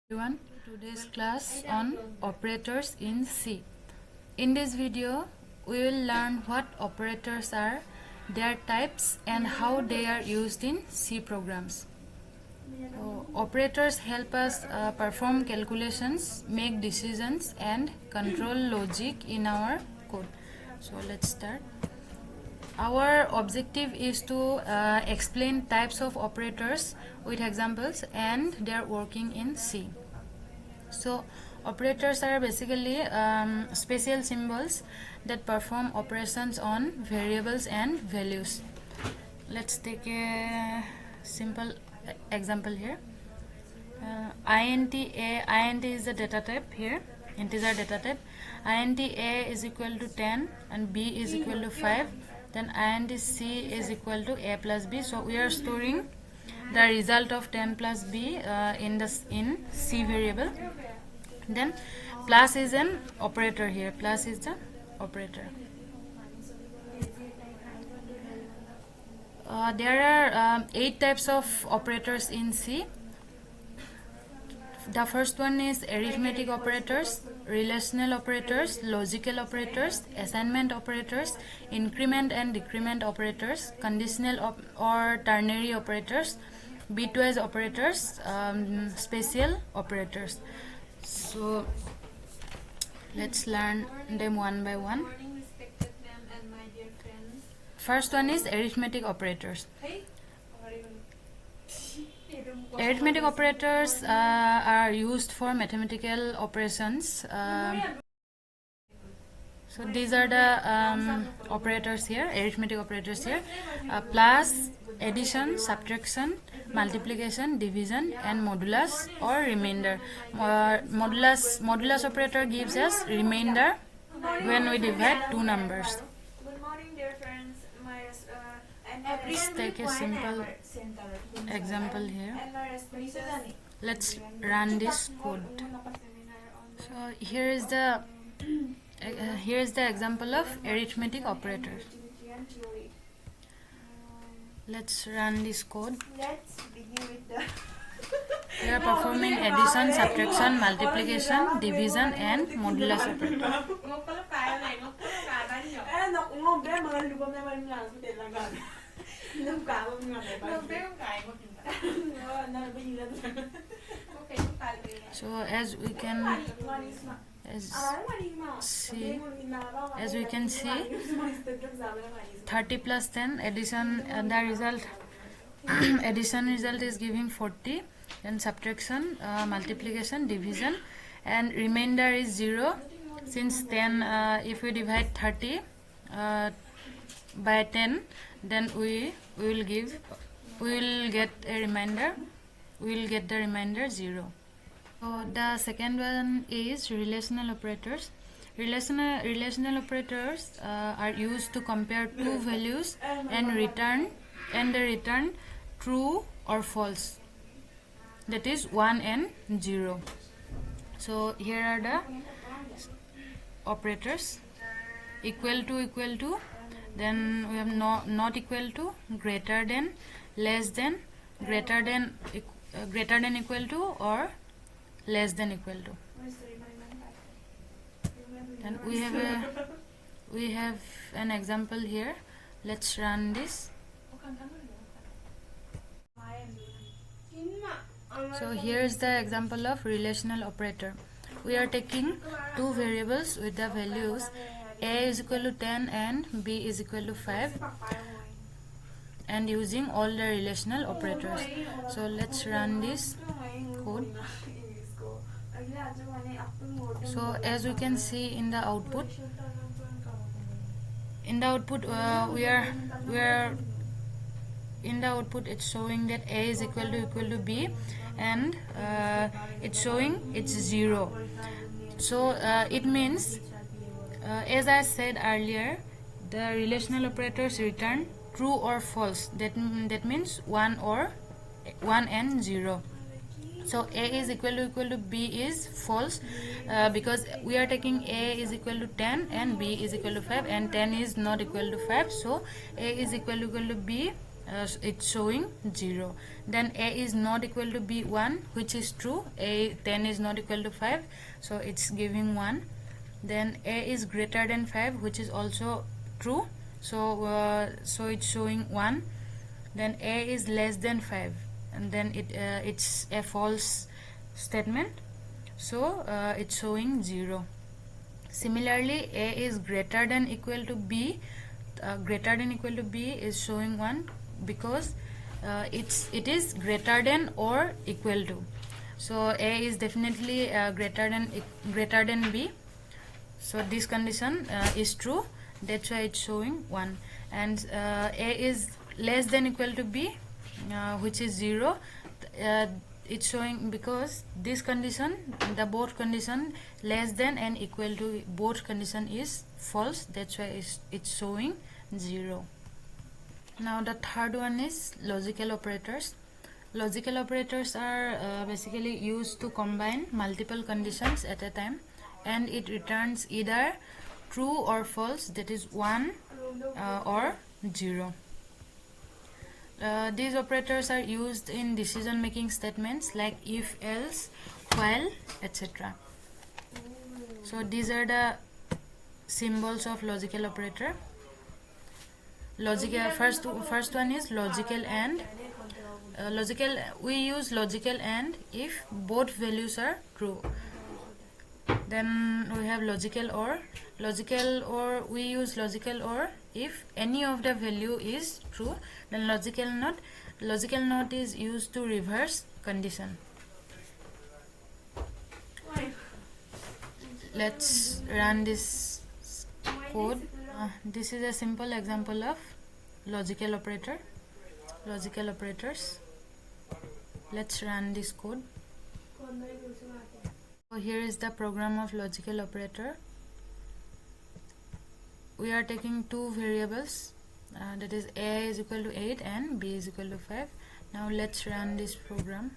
Everyone, today's class on operators in C. In this video, we will learn what operators are, their types, and how they are used in C programs. Operators help us perform calculations, make decisions, and control logic in our code. So let's start. Our objective is to explain types of operators with examples and their working in C. So operators are basically special symbols that perform operations on variables and values. Let's take a simple example here. int is the data type here, integer data type. int a is equal to 10 and b is equal to 5. Then int c is equal to a plus b. So we are storing the result of 10 plus b in c variable. Then plus is an operator here. Plus is the operator. There are 8 types of operators in C. The first one is arithmetic operators, relational operators, logical operators, assignment operators, increment and decrement operators, conditional or ternary operators, bitwise operators, special operators. So let's learn them one by one. First one is arithmetic operators. Arithmetic operators are used for mathematical operations. So these are the operators here, arithmetic operators here. Plus, addition, subtraction, multiplication, division, and modulus or remainder. Modulus operator gives us remainder when we divide two numbers. Good morning, dear friends. Let's take a simple example here. Let's run this code. So here is the example of arithmetic operator. Let's run this code. Let's begin with the We are performing addition, subtraction, multiplication, division, and modulus operator. So as we can see 30 plus 10 addition, and the result addition result is giving 40. Then subtraction, multiplication, division, and remainder is 0. Since 10, if we divide 30 by 10, then we will get a remainder. We will get the remainder 0. So the second one is relational operators. Relational operators are used to compare two values and return true or false. That is 1 and 0. So here are the operators: equal to, then we have not equal to, greater than, less than, greater than equal to, or less than equal to. Then we have an example here. Let's run this. So here is the example of relational operator. We are taking two variables with the values a is equal to 10 and b is equal to 5, and using all the relational operators. So let's run this code. So as we can see in the output, it's showing that a is equal to b, and it's showing it's 0. So it means, as I said earlier, the relational operators return true or false. That means 1 and 0. So a is equal to b is false, because we are taking a is equal to 10 and b is equal to 5, and 10 is not equal to 5. So a is equal to b it's showing 0. Then a is not equal to b 1, which is true. A 10 is not equal to 5, so it's giving 1. Then a is greater than 5, which is also true, so it's showing 1. Then a is less than 5, and then it's a false statement, so it's showing 0. Similarly, a is greater than equal to b. Greater than equal to b is showing 1 because it is greater than or equal to. So a is definitely greater than b. So this condition is true. That's why it's showing 1. And a is less than equal to b, which is 0. It's showing because this condition, the both condition less than and equal to, both condition is false. That's why it's showing 0. Now the third one is logical operators. Logical operators are basically used to combine multiple conditions at a time, and it returns either true or false, that is 1 or 0. These operators are used in decision making statements like if, else, while, etc. So these are the symbols of logical operator. First one is logical and. We use logical and if both values are true. Then we have logical or. We use logical or if any of the value is true. Then logical not is used to reverse condition. Let's run this code. This is a simple example of logical operators. Let's run this code. So here is the program of logical operator. We are taking two variables, that is a is equal to 8 and b is equal to 5. Now let's run this program.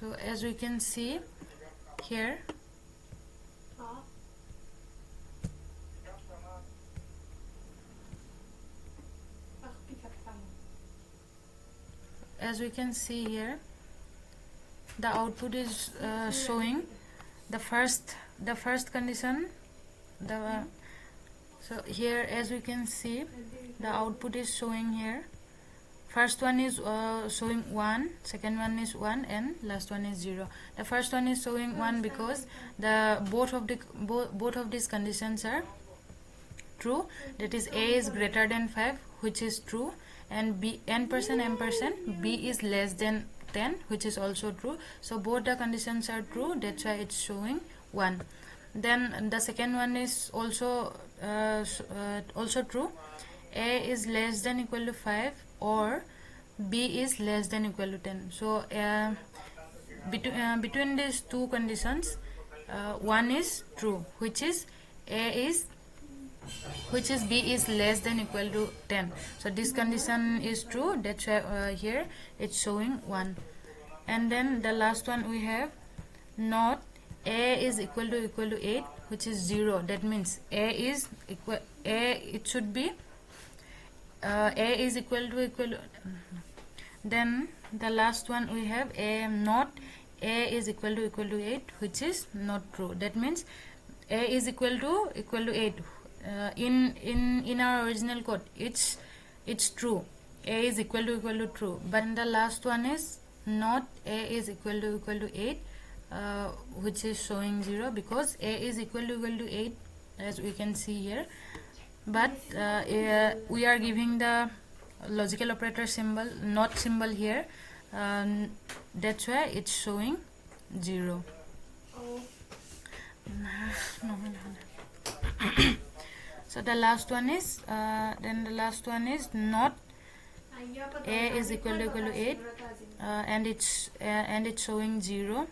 So as we can see here, the output is showing the first condition. So here, as we can see, the output is showing here. First one is showing 1, second one is 1, and last one is 0. The first one is showing 1 because both of these conditions are true. That is, a is greater than 5, which is true, and b n%, b is less than 10, which is also true. So both the conditions are true. That's why it's showing 1. Then the second one is also true. A is less than equal to 5 or b is less than equal to 10. So between these two conditions, one is true, which is b is less than equal to 10. So this condition is true. That's why here it's showing 1. And then the last one we have not a is equal to 8, which is 0. That means it should be a is equal to. Then the last one we have not a is equal to 8, which is not true. That means a is equal to 8. In our original code, it's true. A is equal to true. But the last one is not a is equal to 8, which is showing 0 because a is equal to 8, as we can see here. But we are giving the logical operator symbol, not symbol here. That's why it's showing 0. So the last one is not a is equal to 8, and it's showing 0,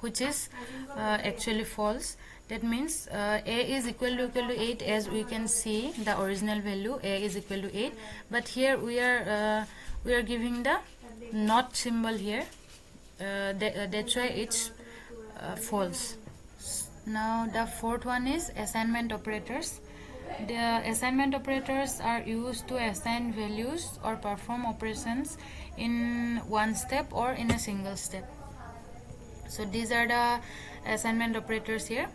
which is actually false. That means a is equal to 8, as we can see the original value a is equal to 8, but here we are giving the not symbol here. That's why it's false. Now the fourth one is assignment operators. The assignment operators are used to assign values or perform operations in one step or in a single step. So these are the assignment operators here.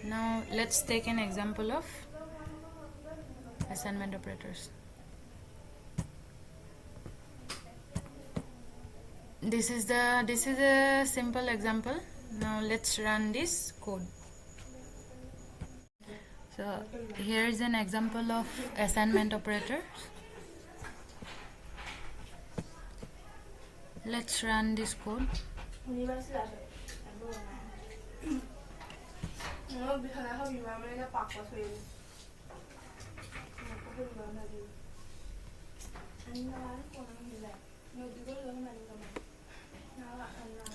Now let's take an example of assignment operators. This is a simple example. Now let's run this code. So here is an example of assignment operator. Let's run this code.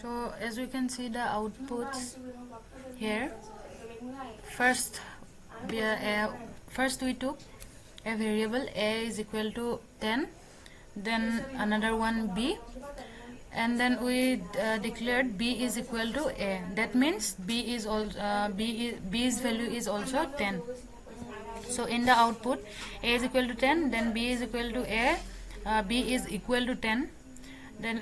So as we can see the outputs here, first we took a variable a is equal to 10, then another one b, and then we declared b is equal to a. That means b's value is also 10. So in the output, a is equal to 10, then b is equal to a, b is equal to 10, then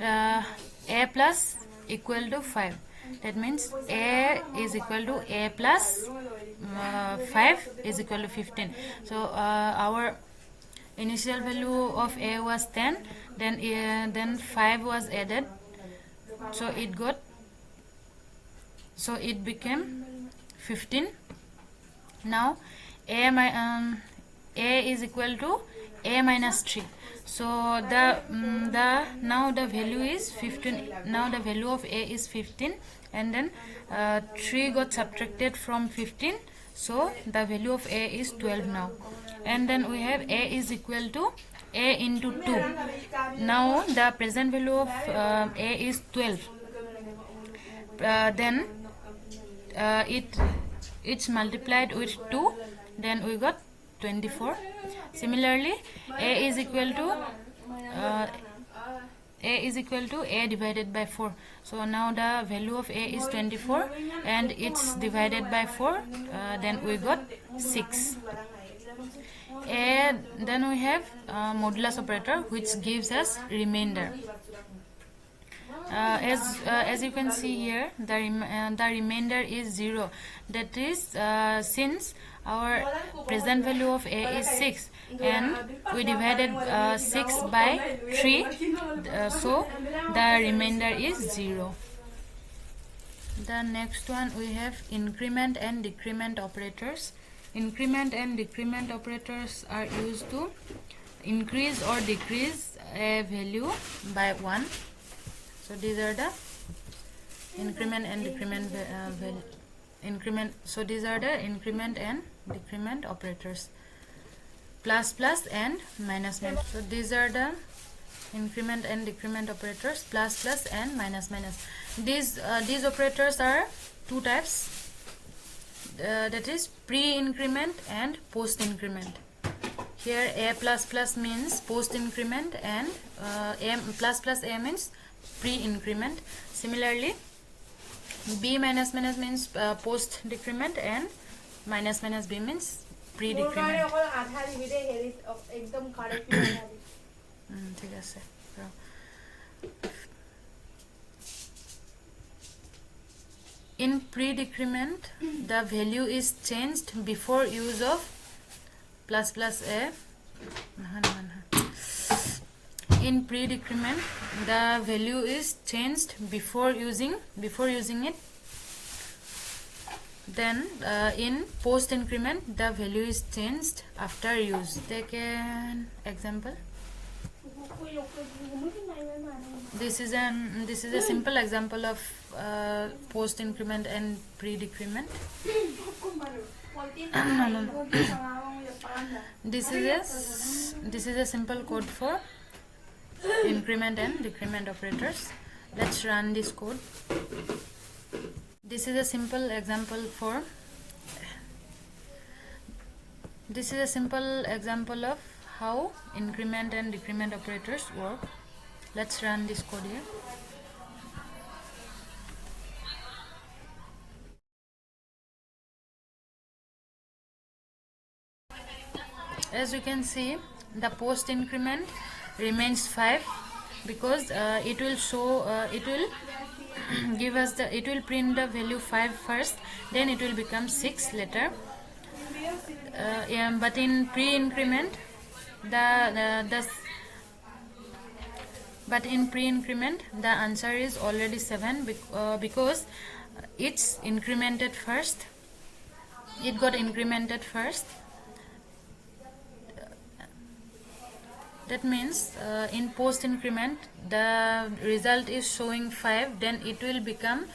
a plus equal to 5. That means a is equal to a plus 5 is equal to 15. So our initial value of a was 10, then 5 was added, so it became 15. Now a is equal to a minus 3. So now the value is 15. Now the value of a is 15, and then 3 got subtracted from 15, so the value of a is 12 now. And then we have a is equal to a into 2. Now the present value of a is 12. Then it's multiplied with 2, then we got 24. Similarly, a is equal to a divided by 4. So now the value of a is 24, and it's divided by 4, then we got 6. Then we have modulus operator, which gives us remainder. As you can see here, the remainder is 0. That is, since our present value of a is 6 and we divided 6 by 3, so the remainder is 0. The next one, we have increment and decrement operators. Increment and decrement operators are used to increase or decrease a value by 1. So these are the increment and decrement So these are the increment and decrement operators. Plus plus and minus minus. So these are the increment and decrement operators, plus plus and minus minus. These operators are two types. That is pre-increment and post-increment. Here a plus plus means post-increment, and a plus plus a means pre-increment. Similarly, b minus minus means post-decrement, and minus minus b means pre-decrement. In pre-decrement, the value is changed before use of plus plus a. In pre-decrement, the value is changed before using it. Then in post-increment, the value is changed after use. Take an example. This is a simple example of post increment and pre-decrement. This is a simple code for increment and decrement operators. Let's run this code. This is a simple example of how increment and decrement operators work. Let's run this code here. as you can see, the post increment remains 5 because it will show it will give us the, it will print the value 5 first, then it will become 6 later. Yeah, but in pre-increment the answer is already 7 because it's incremented first. It got incremented first. That means in post increment the result is showing 5, then it will become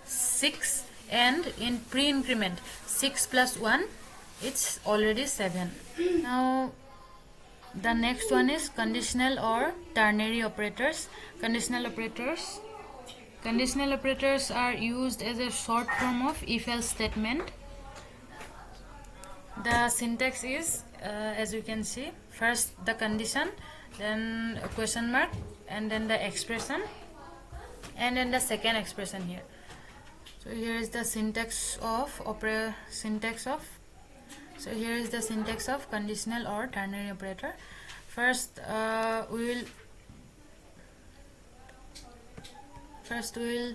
6, and in pre increment 6 plus 1, it's already 7. Now the next one is conditional or ternary operators. Conditional operators are used as a short form of if-else statement. The syntax is as you can see, first the condition, then a question mark, and then the expression, and then the second expression here. So here is the syntax of so here is the syntax of conditional or ternary operator. First we will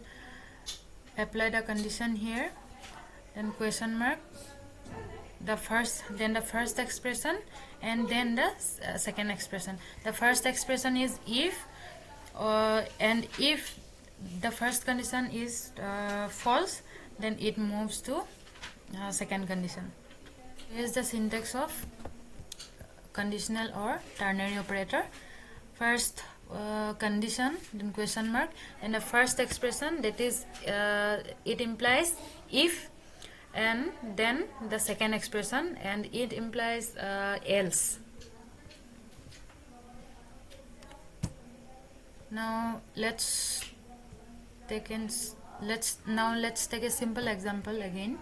apply the condition here, then question mark, the first expression, and then the second expression. The first expression is if, and if the first condition is false, then it moves to second condition. Here is the syntax of conditional or ternary operator. First condition, then question mark, and the first expression, that is it implies if, and then the second expression, and it implies else. Now let's take a simple example again.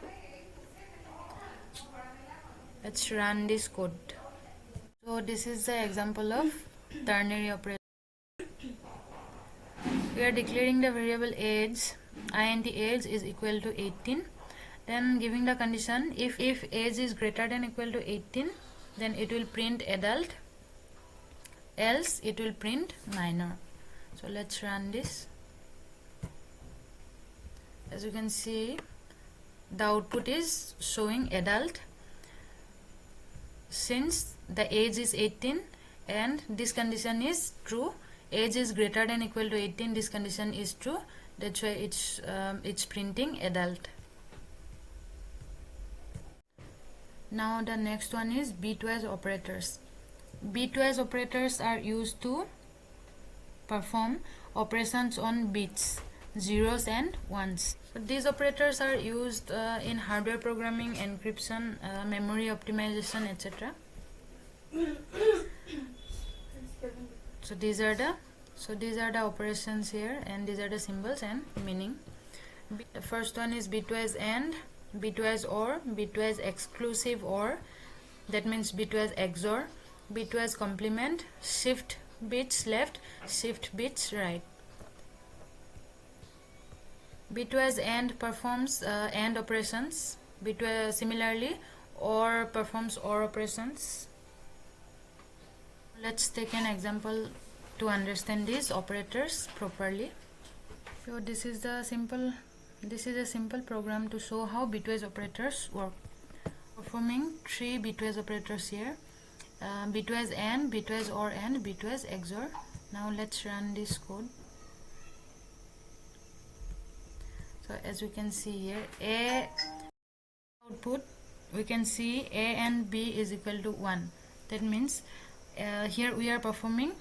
Let's run this code. So this is the example of ternary operator. We are declaring the variable age, int age is equal to 18. Then giving the condition, if age is greater than equal to 18, then it will print adult, else it will print minor. So let's run this. As you can see, the output is showing adult. Since the age is 18 and this condition is true, age is greater than equal to 18, this condition is true, that's why it's printing adult. Now the next one is bitwise operators. Bitwise operators are used to perform operations on bits, zeros and ones. So these operators are used in hardware programming, encryption, memory optimization, etc. So these are the operations here, and these are the symbols and meaning. The first one is bitwise AND, bitwise OR, bitwise exclusive OR, that means bitwise XOR, bitwise complement, shift bits left, shift bits right. Bitwise AND performs AND operations. Bitwise similarly OR performs OR operations. Let's take an example to understand these operators properly. So this is a simple program to show how bitwise operators work. Performing 3 bitwise operators here: bitwise AND, bitwise OR, and bitwise XOR. Now let's run this code. So as we can see here, A output, we can see A and B is equal to 1. That means here we are performing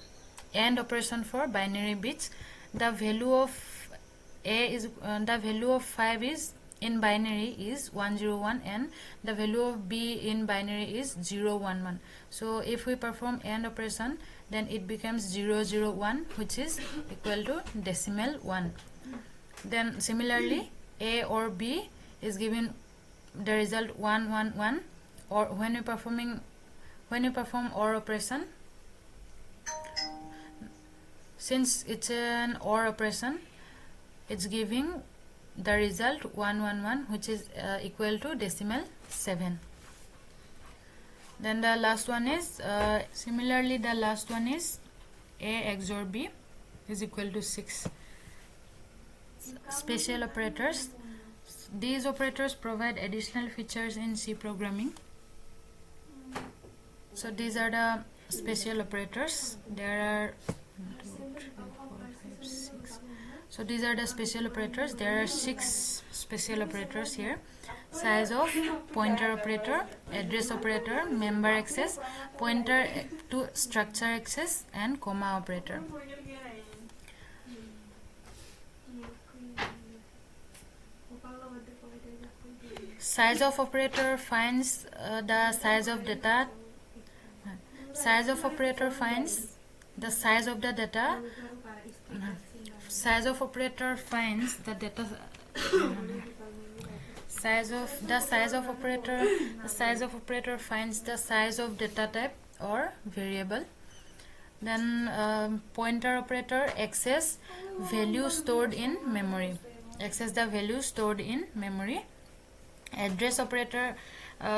AND operation for binary bits. The value of A is the value of 5 is in binary is 101, and the value of B in binary is 011. So if we perform AND operation, then it becomes 001, which is equal to decimal 1. Then similarly, A or B is given the result 111, or when you perform OR operation, since it's an OR operation, it's giving the result 111, which is equal to decimal 7. Then the last one is similarly the last one is A XOR B is equal to 6. Special operators. These operators provide additional features in C programming. So these are the special operators. There are 1, 2, 3, 4, 5, 6. So these are the special operators. There are 6 special operators here. Size of, pointer operator, address operator, member access, pointer to structure access, and comma operator. Size of operator finds the size of data. Size of operator finds the size of the data. Size of operator finds the data. The size of operator finds the size of data type or variable. Then pointer operator access value stored in memory. Access the value stored in memory. Address operator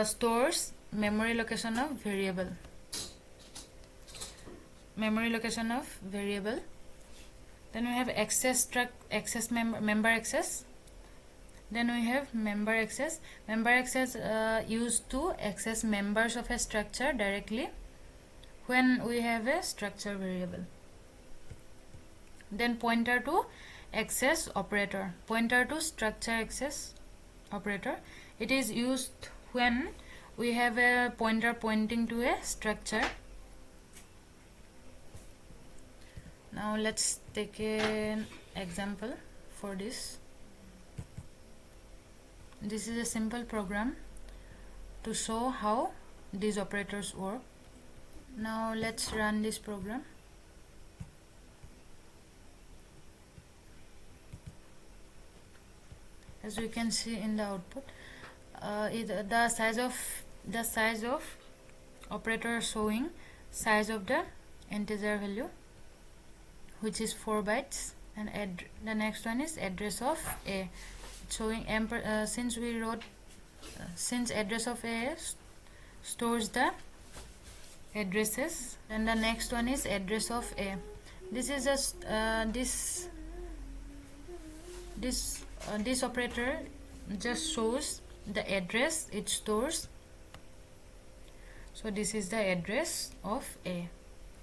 stores memory location of variable. Member Then we have member access. Then we have member access. Member access used to access members of a structure directly when we have a structure variable. Then pointer to access operator. Pointer to structure access operator. It is used when we have a pointer pointing to a structure. Now let's take an example for this. This is a simple program to show how these operators work. Now let's run this program. As we can see in the output, the size of operator showing size of the integer value, which is 4 bytes, and the next one is address of A, showing since address of A stores the addresses, and the next one is address of A. This is just this operator just shows the address it stores. So this is the address of A.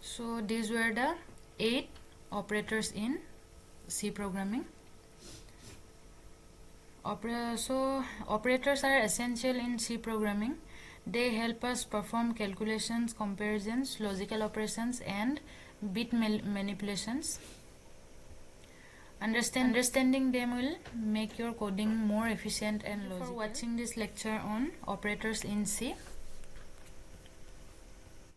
So these were the 8 operators in C programming. So operators are essential in C programming. They help us perform calculations, comparisons, logical operations, and bit manipulations. Understanding them will make your coding more efficient and logical. Thank you for watching this lecture on operators in C.